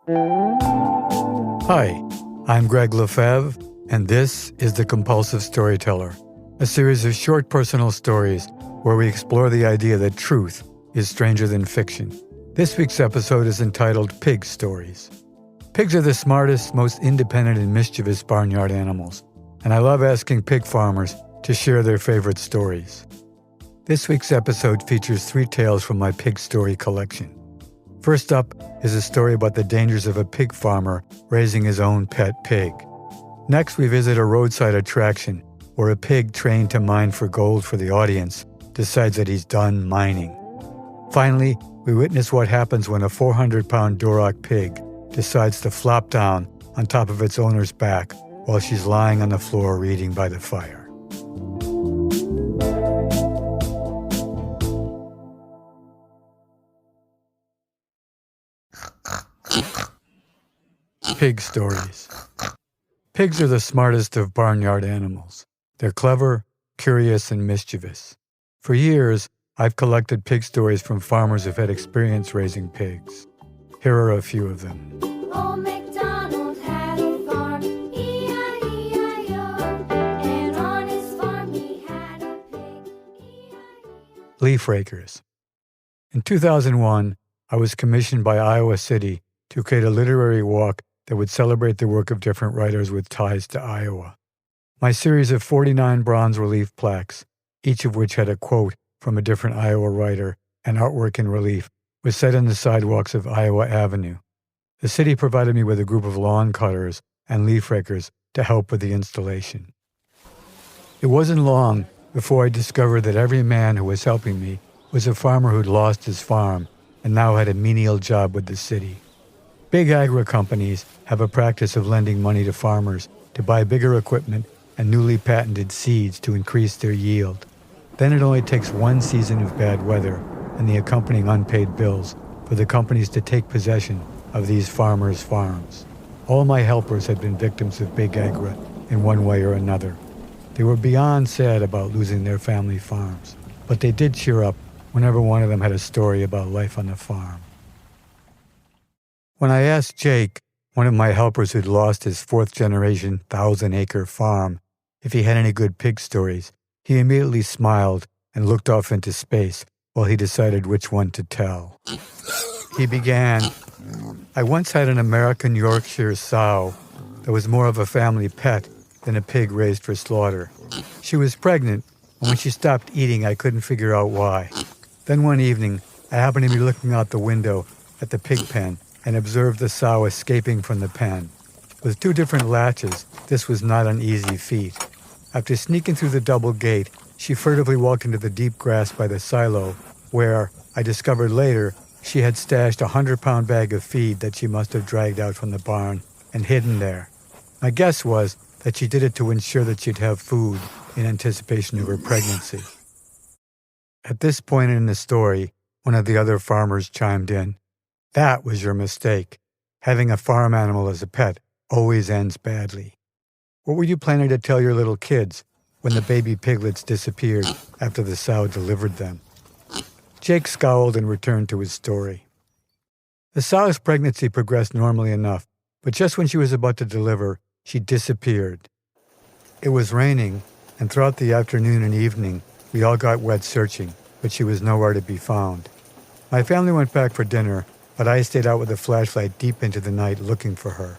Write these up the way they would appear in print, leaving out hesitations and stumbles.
Hi, I'm Greg Lefebvre, and this is The Compulsive Storyteller, a series of short personal stories where we explore the idea that truth is stranger than fiction. This week's episode is entitled Pig Stories. Pigs are the smartest, most independent and mischievous barnyard animals, and I love asking pig farmers to share their favorite stories. This week's episode features 3 tales from my pig story collection. First up is a story about the dangers of a pig farmer raising his own pet pig. Next, we visit a roadside attraction where a pig trained to mine for gold for the audience decides that he's done mining. Finally, we witness what happens when a 400-pound Duroc pig decides to flop down on top of its owner's back while she's lying on the floor reading by the fire. Pig stories. Pigs are the smartest of barnyard animals. They're clever, curious, and mischievous. For years, I've collected pig stories from farmers who've had experience raising pigs. Here are a few of them. Old MacDonald had a farm, E-I-E-I-O, and on his farm he had a pig, E-I-E-I-O. Leaf rakers. In 2001, I was commissioned by Iowa City to create a literary walk that would celebrate the work of different writers with ties to Iowa. My series of 49 bronze relief plaques, each of which had a quote from a different Iowa writer and artwork in relief, was set on the sidewalks of Iowa Avenue. The city provided me with a group of lawn cutters and leaf rakers to help with the installation. It wasn't long before I discovered that every man who was helping me was a farmer who'd lost his farm and now had a menial job with the city. Big agri companies have a practice of lending money to farmers to buy bigger equipment and newly patented seeds to increase their yield. Then it only takes one season of bad weather and the accompanying unpaid bills for the companies to take possession of these farmers' farms. All my helpers had been victims of big agri in one way or another. They were beyond sad about losing their family farms, but they did cheer up whenever one of them had a story about life on the farm. When I asked Jake, one of my helpers who'd lost his 4th-generation 1,000-acre farm, if he had any good pig stories, he immediately smiled and looked off into space while he decided which one to tell. He began, "I once had an American Yorkshire sow that was more of a family pet than a pig raised for slaughter. She was pregnant, and when she stopped eating, I couldn't figure out why. Then one evening, I happened to be looking out the window at the pig pen and observed the sow escaping from the pen. With 2 different latches, this was not an easy feat. After sneaking through the double gate, she furtively walked into the deep grass by the silo, where, I discovered later, she had stashed a 100-pound bag of feed that she must have dragged out from the barn and hidden there. My guess was that she did it to ensure that she'd have food in anticipation of her pregnancy." At this point in the story, one of the other farmers chimed in, "That was your mistake. Having a farm animal as a pet always ends badly. What were you planning to tell your little kids when the baby piglets disappeared after the sow delivered them?" Jake scowled and returned to his story. "The sow's pregnancy progressed normally enough, but just when she was about to deliver, she disappeared. It was raining, and throughout the afternoon and evening, we all got wet searching, but she was nowhere to be found. My family went back for dinner, but I stayed out with a flashlight deep into the night looking for her.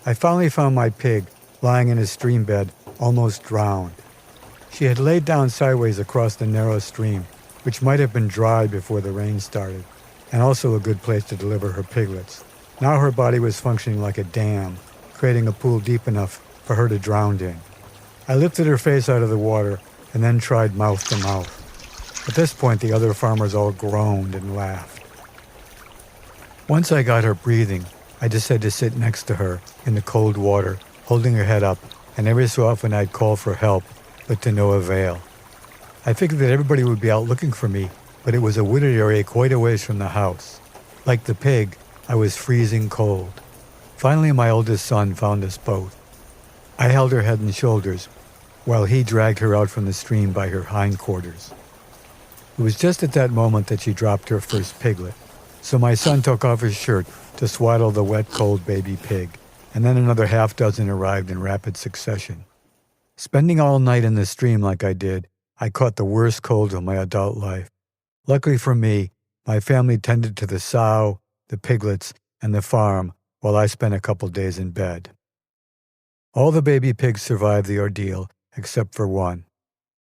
I finally found my pig lying in a stream bed, almost drowned. She had laid down sideways across the narrow stream, which might have been dry before the rain started, and also a good place to deliver her piglets. Now her body was functioning like a dam, creating a pool deep enough for her to drown in. I lifted her face out of the water and then tried mouth to mouth. At this point, the other farmers all groaned and laughed. Once I got her breathing, I decided to sit next to her in the cold water, holding her head up, and every so often I'd call for help, but to no avail. I figured that everybody would be out looking for me, but it was a wooded area quite a ways from the house. Like the pig, I was freezing cold. Finally, my oldest son found us both. I held her head and shoulders, while he dragged her out from the stream by her hindquarters. It was just at that moment that she dropped her first piglet. So my son took off his shirt to swaddle the wet, cold baby pig, and then another half dozen arrived in rapid succession. Spending all night in the stream like I did, I caught the worst cold of my adult life. Luckily for me, my family tended to the sow, the piglets, and the farm while I spent a couple days in bed. All the baby pigs survived the ordeal, except for one.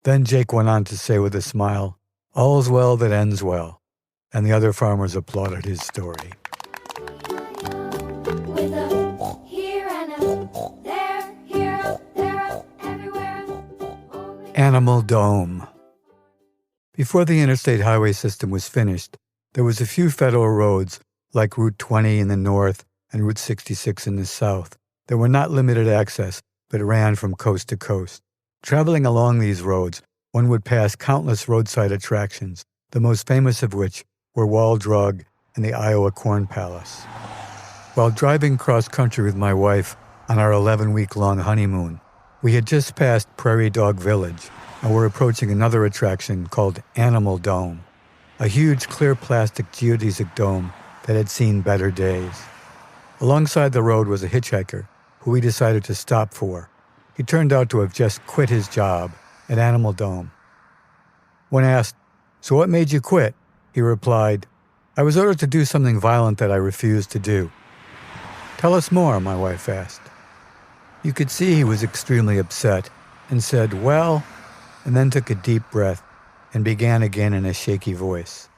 Then Jake went on to say with a smile, "All's well that ends well," and the other farmers applauded his story. With a here and a there, here, up, there, up, everywhere. Only Animal Dome. Before the interstate highway system was finished, there was a few federal roads, like Route 20 in the north and Route 66 in the south, that were not limited access, but ran from coast to coast. Traveling along these roads, one would pass countless roadside attractions, the most famous of which were Wall Drug and the Iowa Corn Palace. While driving cross-country with my wife on our 11-week-long honeymoon, we had just passed Prairie Dog Village and were approaching another attraction called Animal Dome, a huge clear plastic geodesic dome that had seen better days. Alongside the road was a hitchhiker who we decided to stop for. He turned out to have just quit his job at Animal Dome. When asked, "So what made you quit?" he replied, "I was ordered to do something violent that I refused to do." "Tell us more," my wife asked. You could see he was extremely upset and said, "Well," and then took a deep breath and began again in a shaky voice.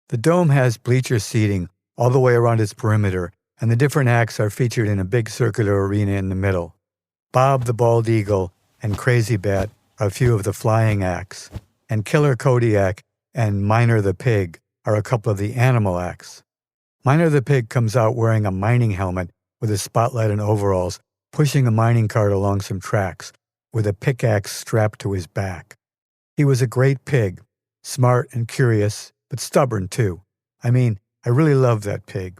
The dome has bleacher seating all the way around its perimeter, and the different acts are featured in a big circular arena in the middle. Bob the Bald Eagle and Crazy Bat are a few of the flying acts, and Killer Kodiak and Miner the Pig are a couple of the animal acts. Miner the Pig comes out wearing a mining helmet with a spotlight and overalls, pushing a mining cart along some tracks, with a pickaxe strapped to his back. He was a great pig, smart and curious, but stubborn too. I really loved that pig.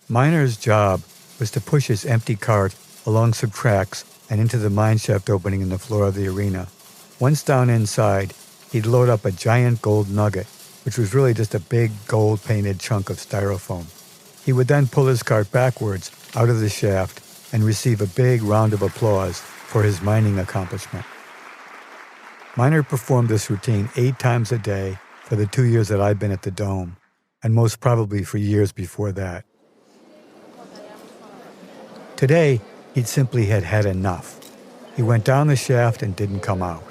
Miner's job was to push his empty cart along some tracks and into the mine shaft opening in the floor of the arena. Once down inside, he'd load up a giant gold nugget, which was really just a big gold-painted chunk of styrofoam. He would then pull his cart backwards out of the shaft and receive a big round of applause for his mining accomplishment. Miner performed this routine 8 times a day for the 2 years that I've been at the Dome, and most probably for years before that. Today, he'd simply had enough. He went down the shaft and didn't come out.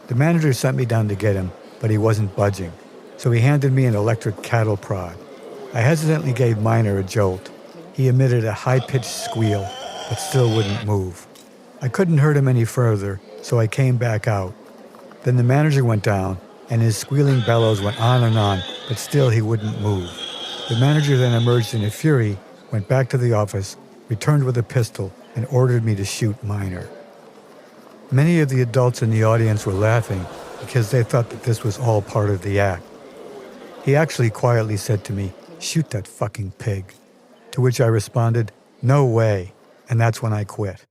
The manager sent me down to get him, but he wasn't budging, so he handed me an electric cattle prod. I hesitantly gave Miner a jolt. He emitted a high-pitched squeal, but still wouldn't move. I couldn't hurt him any further, so I came back out. Then the manager went down, and his squealing bellows went on and on, but still he wouldn't move. The manager then emerged in a fury, went back to the office, returned with a pistol, and ordered me to shoot Miner. Many of the adults in the audience were laughing because they thought that this was all part of the act. He actually quietly said to me, "Shoot that fucking pig," to which I responded, "No way," and that's when I quit.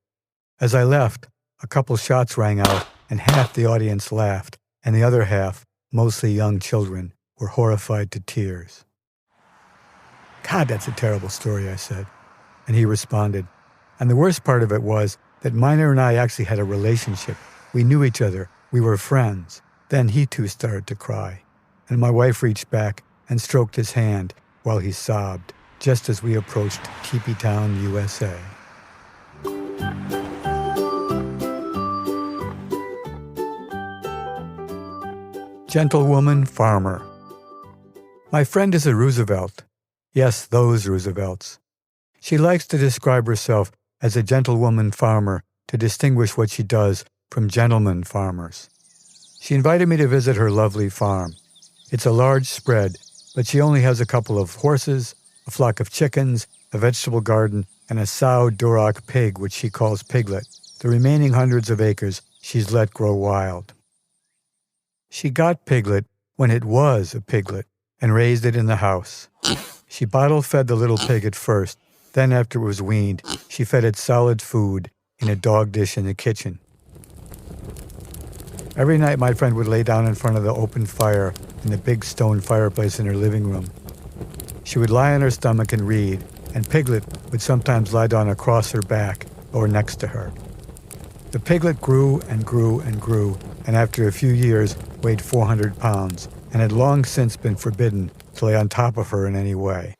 As I left, a couple shots rang out, and half the audience laughed, and the other half, mostly young children, were horrified to tears. "God, that's a terrible story," I said. And he responded. And the worst part of it was that Miner and I actually had a relationship. We knew each other. We were friends. Then he too started to cry. And my wife reached back and stroked his hand while he sobbed, just as we approached Teepee Town, USA. Gentlewoman Farmer. My friend is a Roosevelt. Yes, those Roosevelts. She likes to describe herself as a gentlewoman farmer to distinguish what she does from gentlemen farmers. She invited me to visit her lovely farm. It's a large spread, but she only has a couple of horses, a flock of chickens, a vegetable garden, and a sow Duroc pig, which she calls Piglet. The remaining hundreds of acres she's let grow wild. She got Piglet when it was a piglet and raised it in the house. She bottle-fed the little pig at first. Then after it was weaned, she fed it solid food in a dog dish in the kitchen. Every night my friend would lay down in front of the open fire in the big stone fireplace in her living room She would lie on her stomach and read, and Piglet would sometimes lie down across her back or next to her. The piglet grew and grew and grew, and after a few years weighed 400 pounds, and had long since been forbidden to lay on top of her in any way.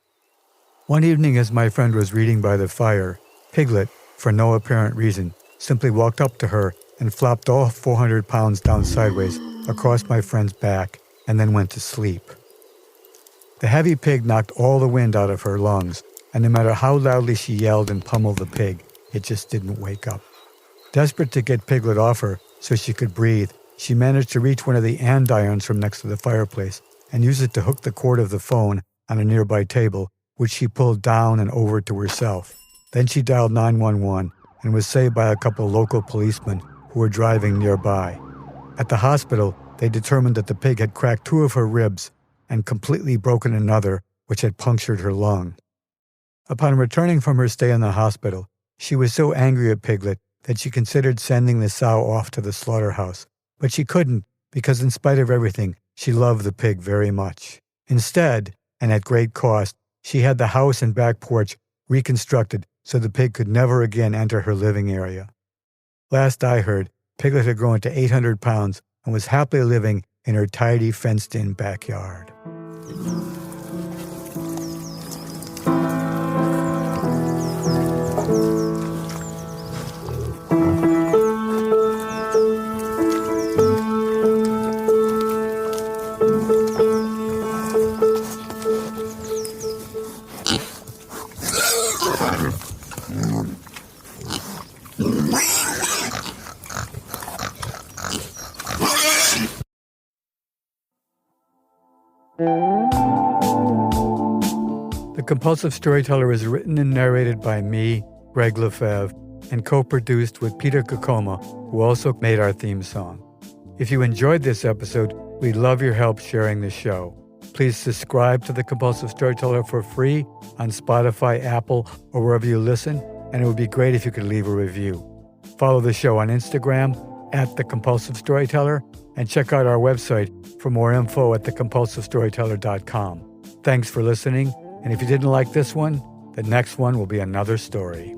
One evening as my friend was reading by the fire, Piglet, for no apparent reason, simply walked up to her and flopped all 400 pounds down sideways across my friend's back and then went to sleep. The heavy pig knocked all the wind out of her lungs, and no matter how loudly she yelled and pummeled the pig, it just didn't wake up. Desperate to get Piglet off her so she could breathe, she managed to reach one of the andirons from next to the fireplace and use it to hook the cord of the phone on a nearby table, which she pulled down and over to herself. Then she dialed 911 and was saved by a couple of local policemen who were driving nearby. At the hospital, they determined that the pig had cracked 2 of her ribs and completely broken another, which had punctured her lung. Upon returning from her stay in the hospital, she was so angry at Piglet that she considered sending the sow off to the slaughterhouse, but she couldn't because in spite of everything, she loved the pig very much. Instead, and at great cost, she had the house and back porch reconstructed so the pig could never again enter her living area. Last I heard, Piglet had grown to 800 pounds and was happily living in her tidy, fenced-in backyard. The Compulsive Storyteller is written and narrated by me, Greg Lefebvre, and co-produced with Peter Kokoma, who also made our theme song. If you enjoyed this episode, we'd love your help sharing the show. Please subscribe to The Compulsive Storyteller for free on Spotify, Apple, or wherever you listen, and it would be great if you could leave a review. Follow the show on Instagram at The Compulsive Storyteller, and check out our website for more info at thecompulsivestoryteller.com. Thanks for listening, and if you didn't like this one, the next one will be another story.